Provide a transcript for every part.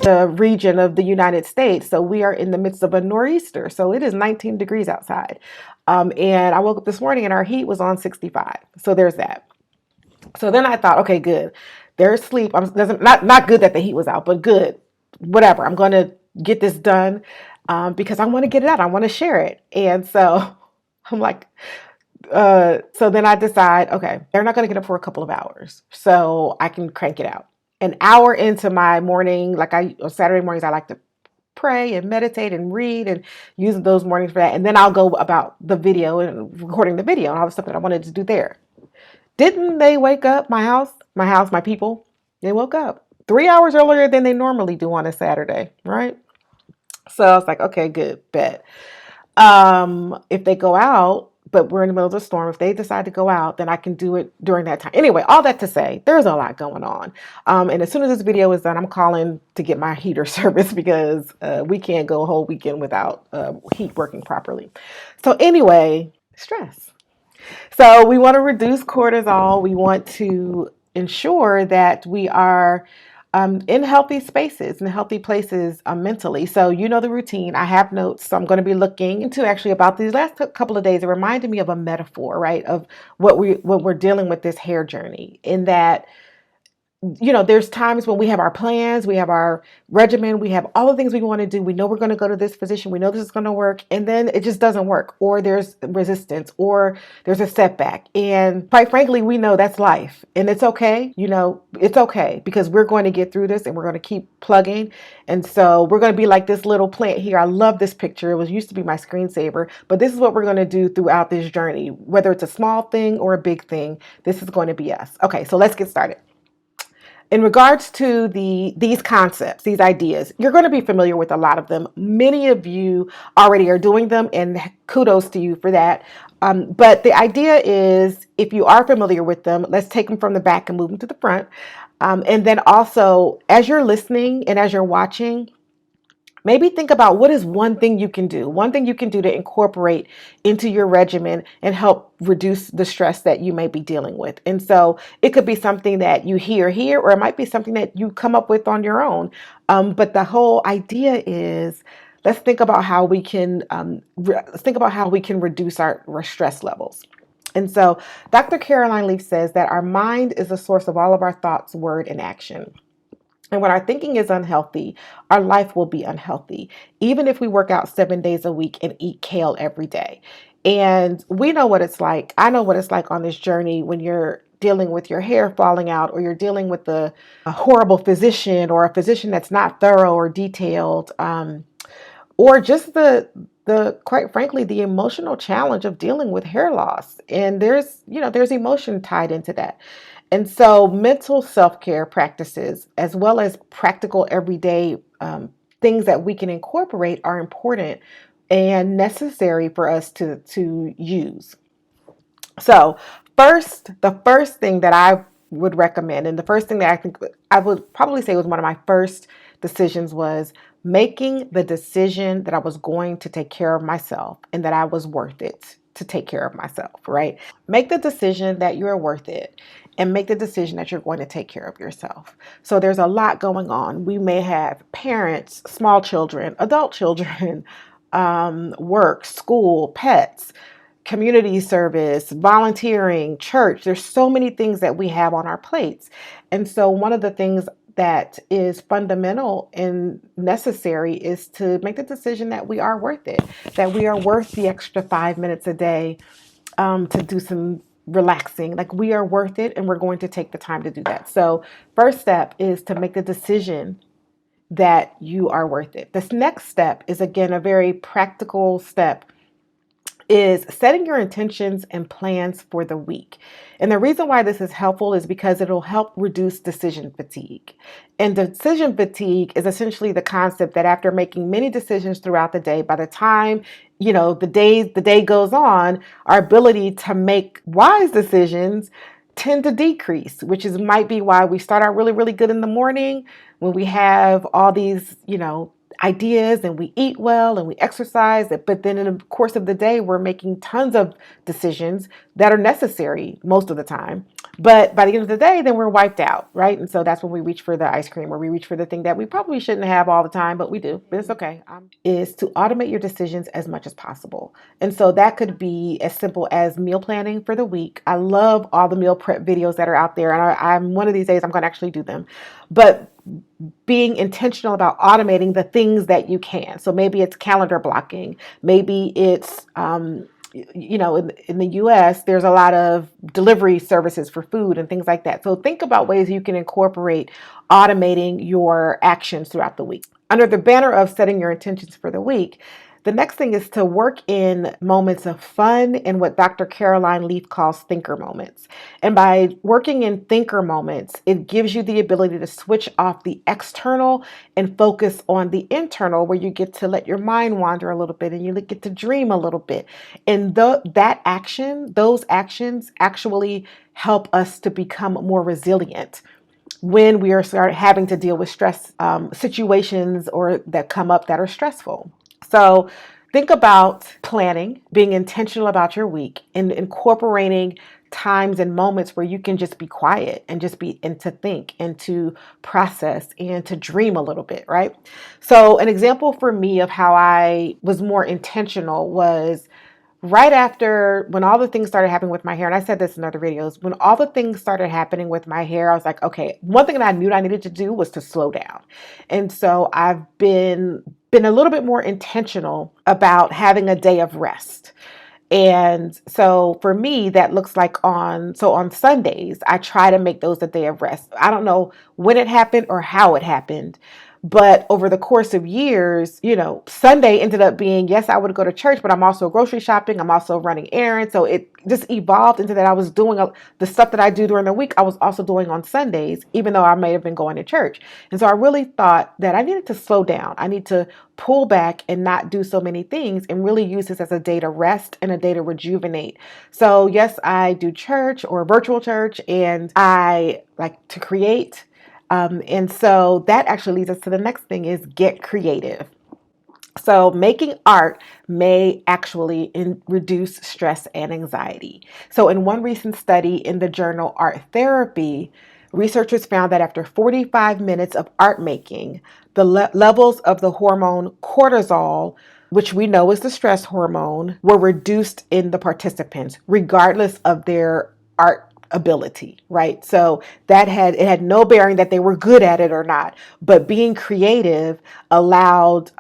The region of the United States. So we are in the midst of a nor'easter. So it is 19 degrees outside. And I woke up this morning and our heat was on 65. So there's that. So then I thought, okay, good. There's sleep. Not good that the heat was out, but good. Whatever. I'm going to get this done because I want to get it out. I want to share it. And so I'm like, so then I decide, okay, they're not going to get up for a couple of hours. So I can crank it out. An hour into my morning, on Saturday mornings, I like to pray and meditate and read and use those mornings for that. And then I'll go about the video and recording the video and all the stuff that I wanted to do there. Didn't they wake up? My people, they woke up 3 hours earlier than they normally do on a Saturday, right? So I was like, okay, good, bet. If they go out, but we're in the middle of a storm, if they decide to go out, then I can do it during that time. Anyway, all that to say, there's a lot going on. And as soon as this video is done, I'm calling to get my heater service because we can't go a whole weekend without heat working properly. So anyway, stress. So we want to reduce cortisol. We want to ensure that we are in healthy spaces, in healthy places mentally. So you know the routine. I have notes. So I'm going to be looking into actually about these last couple of days. It reminded me of a metaphor, right? Of what we're dealing with this hair journey in that, you know, there's times when we have our plans, we have our regimen, we have all the things we want to do. We know we're going to go to this physician. We know this is going to work. And then it just doesn't work, or there's resistance, or there's a setback. And quite frankly, we know that's life and it's okay. You know, it's okay because we're going to get through this and we're going to keep plugging. And so we're going to be like this little plant here. I love this picture. It was used to be my screensaver, but this is what we're going to do throughout this journey, whether it's a small thing or a big thing. This is going to be us. Okay, so let's get started. In regards to these concepts, these ideas, you're going to be familiar with a lot of them. Many of you already are doing them, and kudos to you for that. But the idea is, if you are familiar with them, let's take them from the back and move them to the front. And then also, as you're listening and as you're watching, Maybe think about what is one thing you can do to incorporate into your regimen and help reduce the stress that you may be dealing with. And so it could be something that you hear here, or it might be something that you come up with on your own. But the whole idea is, let's think about how we can let's think about how we can reduce our stress levels. And so Dr. Caroline Leaf says that our mind is the source of all of our thoughts, word, and action. And when our thinking is unhealthy, our life will be unhealthy, even if we work out 7 days a week and eat kale every day. And we know what it's like. I know what it's like on this journey when you're dealing with your hair falling out, or you're dealing with a horrible physician, or a physician that's not thorough or detailed, or just the quite frankly the emotional challenge of dealing with hair loss. And there's emotion tied into that. And so mental self-care practices, as well as practical everyday things that we can incorporate, are important and necessary for us to use. So the first thing that I would recommend, and the first thing that I think I would probably say was one of my first decisions, was making the decision that I was going to take care of myself and that I was worth it to take care of myself, right? Make the decision that you're worth it, and make the decision that you're going to take care of yourself. So there's a lot going on. We may have parents, small children, adult children, work, school, pets, community service, volunteering, church. There's so many things that we have on our plates. And so one of the things that is fundamental and necessary is to make the decision that we are worth it, that we are worth the extra 5 minutes a day to do some relaxing. Like, we are worth it, and we're going to take the time to do that. So first step is to make the decision that you are worth it. This next step is, again, a very practical step, is setting your intentions and plans for the week. And the reason why this is helpful is because it'll help reduce decision fatigue. And decision fatigue is essentially the concept that after making many decisions throughout the day, by the time the day goes on, our ability to make wise decisions tend to decrease, which is might be why we start out really, really good in the morning when we have all these, ideas, and we eat well and we exercise. But then in the course of the day, we're making tons of decisions that are necessary most of the time. But by the end of the day, then we're wiped out, right? And so that's when we reach for the ice cream, or we reach for the thing that we probably shouldn't have all the time, but we do. But it's okay. Is to automate your decisions as much as possible. And so that could be as simple as meal planning for the week. I love all the meal prep videos that are out there. And I'm one of these days, I'm going to actually do them. But being intentional about automating the things that you can. So maybe it's calendar blocking. Maybe it's, in the US, there's a lot of delivery services for food and things like that. So think about ways you can incorporate automating your actions throughout the week. Under the banner of setting your intentions for the week, the next thing is to work in moments of fun and what Dr. Caroline Leaf calls thinker moments. And by working in thinker moments, it gives you the ability to switch off the external and focus on the internal, where you get to let your mind wander a little bit and you get to dream a little bit. And those actions actually help us to become more resilient when we are start having to deal with stress situations or that come up that are stressful. So think about planning, being intentional about your week, and incorporating times and moments where you can just be quiet and to think and to process and to dream a little bit, right? So an example for me of how I was more intentional was right after, when all the things started happening with my hair. And I said this in other videos, when all the things started happening with my hair, I was like, okay, one thing that I knew I needed to do was to slow down. And so I've been a little bit more intentional about having a day of rest. And so for me, that looks like on Sundays, I try to make those a day of rest. I don't know when it happened or how it happened, but over the course of years, Sunday ended up being, yes, I would go to church, but I'm also grocery shopping. I'm also running errands. So it just evolved into that I was doing the stuff that I do during the week, I was also doing on Sundays, even though I may have been going to church. And so I really thought that I needed to slow down. I need to pull back and not do so many things, and really use this as a day to rest and a day to rejuvenate. So yes, I do church or virtual church, and I like to create. And so that actually leads us to the next thing, is get creative. So, making art may actually reduce stress and anxiety. So, in one recent study in the journal Art Therapy, researchers found that after 45 minutes of art making, the levels of the hormone cortisol, which we know is the stress hormone, were reduced in the participants, regardless of their art ability, right? So that had no bearing that they were good at it or not, but being creative allowed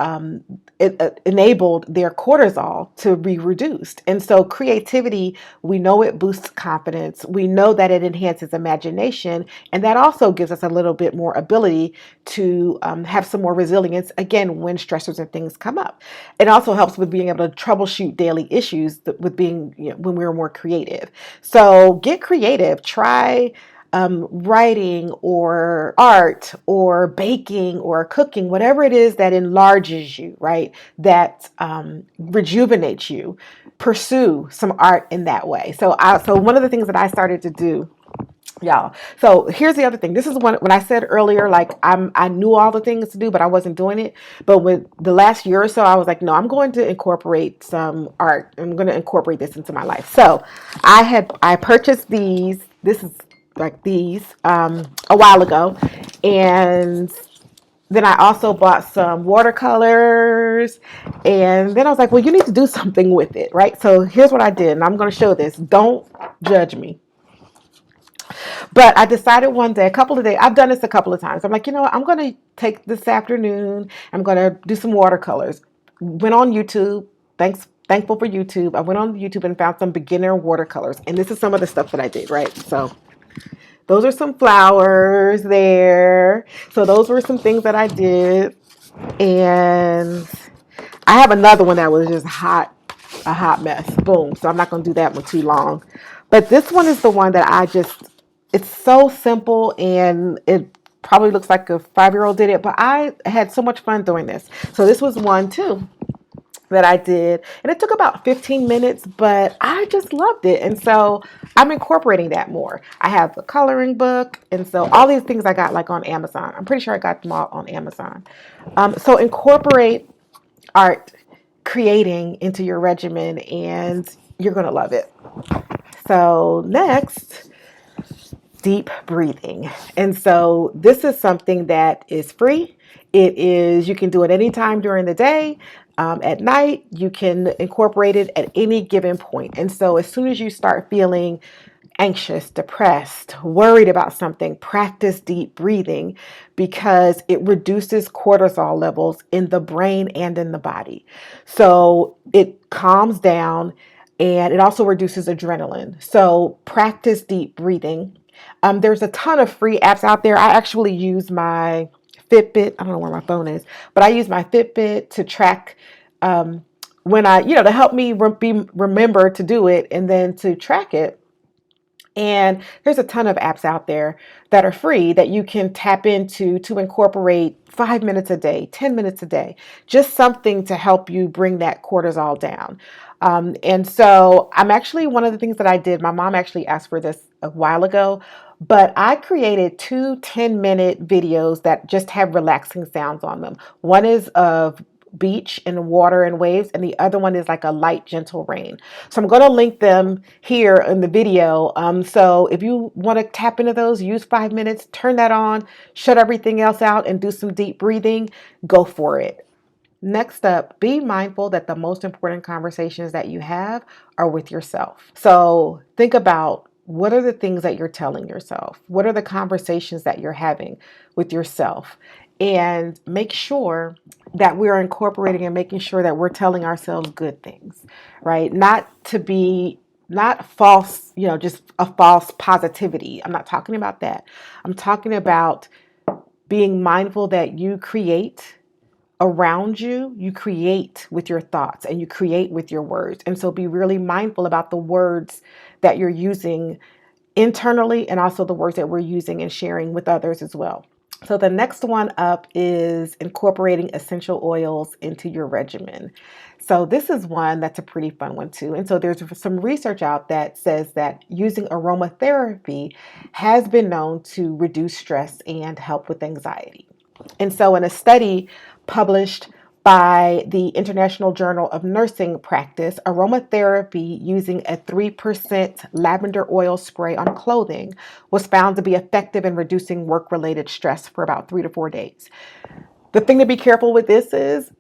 it enabled their cortisol to be reduced. And so creativity, we know it boosts confidence. We know that it enhances imagination. And that also gives us a little bit more ability to have some more resilience, again, when stressors and things come up. It also helps with being able to troubleshoot daily issues with being, when we're more creative. So get creative. Try writing or art or baking or cooking, whatever it is that enlarges you, right? That rejuvenates you. Pursue some art in that way. So one of the things that I started to do, y'all. So here's the other thing. This is when I said earlier, like I knew all the things to do, but I wasn't doing it. But with the last year or so, I was like, no, I'm going to incorporate some art. I'm going to incorporate this into my life. So I purchased these. This is like these a while ago, and then I also bought some watercolors, and then I was like, well, you need to do something with it, right? So here's what I did, and I'm going to show this. Don't judge me. But I decided one day, a couple of days, I've done this a couple of times. I'm like, you know what? I'm going to take this afternoon. I'm going to do some watercolors. Went on YouTube. Thankful for YouTube. I went on YouTube and found some beginner watercolors. And this is some of the stuff that I did, right? So those are some flowers there. So those were some things that I did. And I have another one that was just a hot mess. Boom. So I'm not going to do that one too long. But this one is the one that it's so simple, and it probably looks like a 5-year-old did it, but I had so much fun doing this. So this was one too that I did, and it took about 15 minutes, but I just loved it. And so I'm incorporating that more. I have a coloring book, and so all these things I got like on Amazon. I'm pretty sure I got them all on Amazon. So incorporate art creating into your regimen, and you're going to love it. So next, deep breathing. And so this is something that is free. You can do it anytime during the day. At night, you can incorporate it at any given point. And so as soon as you start feeling anxious, depressed, worried about something, practice deep breathing, because it reduces cortisol levels in the brain and in the body. So it calms down, and it also reduces adrenaline. So practice deep breathing. There's a ton of free apps out there. I actually use my Fitbit. I don't know where my phone is, but I use my Fitbit to track when to help me remember to do it and then to track it. And there's a ton of apps out there that are free that you can tap into to incorporate 5 minutes a day, 10 minutes a day, just something to help you bring that cortisol down. And so one of the things that I did, my mom actually asked for this a while ago, but I created 2 10-minute videos that just have relaxing sounds on them. One is of beach and water and waves, and the other one is like a light, gentle rain. So I'm going to link them here in the video. So if you want to tap into those, use 5 minutes, turn that on, shut everything else out, and do some deep breathing. Go for it. Next up, be mindful that the most important conversations that you have are with yourself. So think about, what are the things that you're telling yourself? What are the conversations that you're having with yourself? And make sure that we're incorporating and making sure that we're telling ourselves good things, right? Not false, just a false positivity. I'm not talking about that. I'm talking about being mindful that you create around you, you create with your thoughts and you create with your words. And so be really mindful about the words that you're using internally, and also the words that we're using and sharing with others as well. So the next one up is incorporating essential oils into your regimen. So this is one that's a pretty fun one too. And so there's some research out that says that using aromatherapy has been known to reduce stress and help with anxiety. And so in a study published by the International Journal of Nursing Practice, aromatherapy using a 3% lavender oil spray on clothing was found to be effective in reducing work-related stress for about 3 to 4 days. The thing to be careful with this is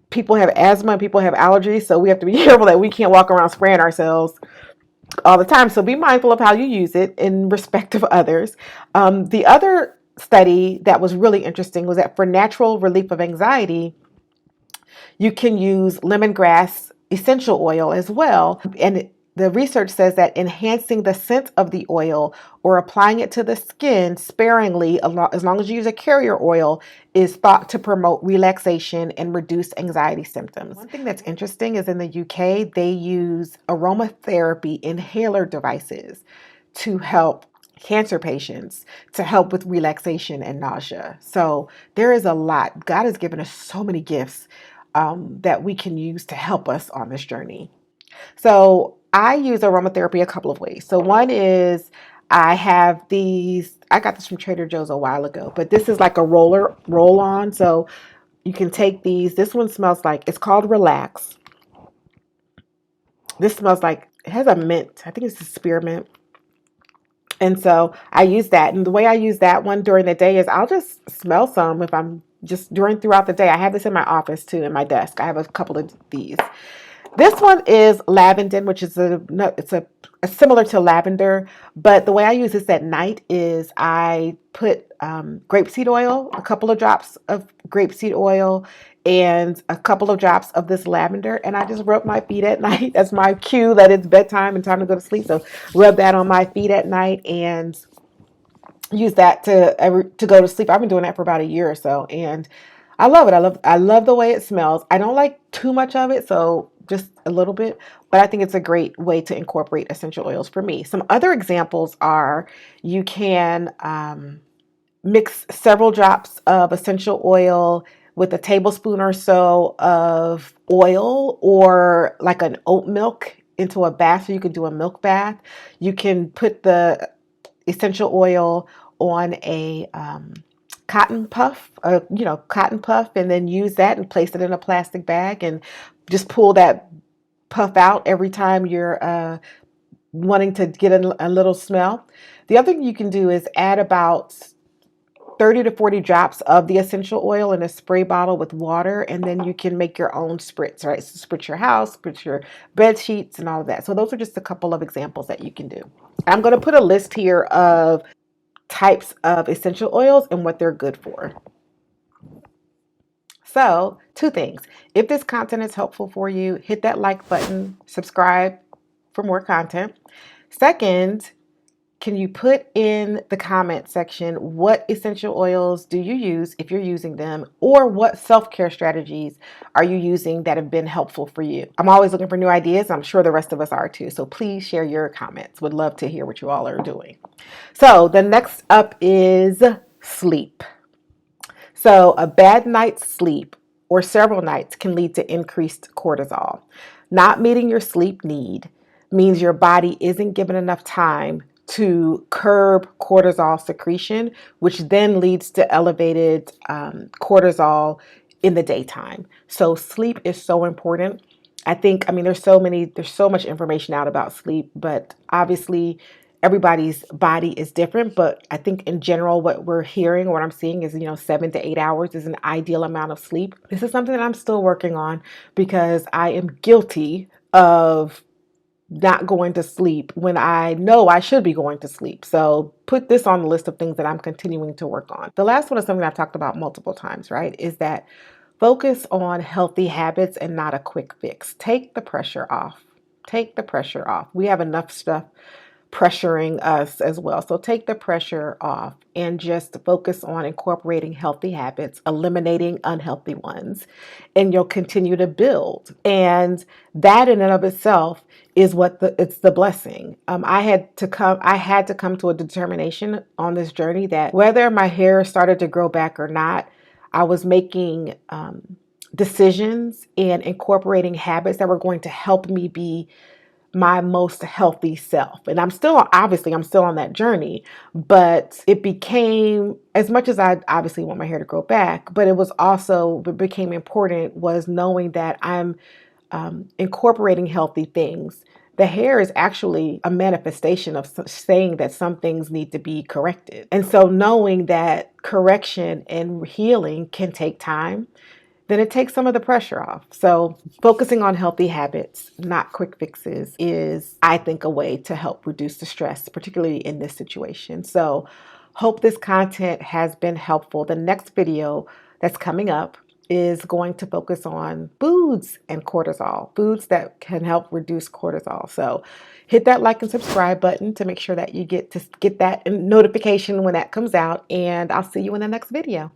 people have asthma and people have allergies, so we have to be careful that we can't walk around spraying ourselves all the time. So be mindful of how you use it in respect of others. The other study that was really interesting was that for natural relief of anxiety, you can use lemongrass essential oil as well. And the research says that enhancing the scent of the oil or applying it to the skin sparingly, as long as you use a carrier oil, is thought to promote relaxation and reduce anxiety symptoms. One thing that's interesting is in the UK, they use aromatherapy inhaler devices to help cancer patients, to help with relaxation and nausea. So there is a lot. God has given us so many gifts that we can use to help us on this journey. So I use aromatherapy a couple of ways. So one is I have these, I got this from Trader Joe's a while ago, but this is like a roll on. So you can take these. This one smells like, it's called Relax. This smells like, it has a mint. I think it's a spearmint. And so I use that. And the way I use that one during the day is I'll just smell some if I'm just throughout the day. I have this in my office too, in my desk. I have a couple of these. This one is lavender, which is a similar to lavender, but the way I use this at night is I put grapeseed oil, a couple of drops of grapeseed oil, and a couple of drops of this lavender, and I just rub my feet at night. That's my cue that it's bedtime and time to go to sleep. So rub that on my feet at night and use that to go to sleep. I've been doing that for about a year or so, and I love it. I love the way it smells. I don't like too much of it, so just a little bit, but I think it's a great way to incorporate essential oils for me. Some other examples are you can mix several drops of essential oil with a tablespoon or so of oil or like an oat milk into a bath, so you can do a milk bath. You can put the essential oil on a cotton puff, and then use that and place it in a plastic bag and just pull that puff out every time you're wanting to get a little smell. The other thing you can do is add about 30 to 40 drops of the essential oil in a spray bottle with water, and then you can make your own spritz, right? So spritz your house, spritz your bed sheets and all of that. So those are just a couple of examples that you can do. I'm going to put a list here of types of essential oils and what they're good for. So, two things. If this content is helpful for you, hit that like button, subscribe for more content. Second, can you put in the comment section what essential oils do you use if you're using them, or what self-care strategies are you using that have been helpful for you? I'm always looking for new ideas. I'm sure the rest of us are too. So please share your comments. Would love to hear what you all are doing. So the next up is sleep. So a bad night's sleep or several nights can lead to increased cortisol. Not meeting your sleep need means your body isn't given enough time to curb cortisol secretion, which then leads to elevated cortisol in the daytime. So sleep is so important. There's so much information out about sleep, but obviously everybody's body is different. But I think in general, what we're hearing, what I'm seeing is, 7 to 8 hours is an ideal amount of sleep. This is something that I'm still working on because I am guilty of not going to sleep when I know I should be going to sleep. So put this on the list of things that I'm continuing to work on. The last one is something I've talked about multiple times, right? Is that focus on healthy habits and not a quick fix. Take the pressure off. Take the pressure off. We have enough stuff pressuring us as well. So take the pressure off and just focus on incorporating healthy habits, eliminating unhealthy ones, and you'll continue to build. And that in and of itself is it's the blessing. I had to come to a determination on this journey that whether my hair started to grow back or not, I was making decisions and incorporating habits that were going to help me be my most healthy self. And I'm still, obviously, I'm still on that journey, but it became, as much as I obviously want my hair to grow back, but it was also, what became important was knowing that I'm incorporating healthy things. The hair is actually a manifestation of saying that some things need to be corrected. And so knowing that correction and healing can take time, then it takes some of the pressure off. So focusing on healthy habits, not quick fixes, is, I think, a way to help reduce the stress, particularly in this situation. So hope this content has been helpful. The next video that's coming up is going to focus on foods and cortisol, foods that can help reduce cortisol. So hit that like and subscribe button to make sure that you get that notification when that comes out, and I'll see you in the next video.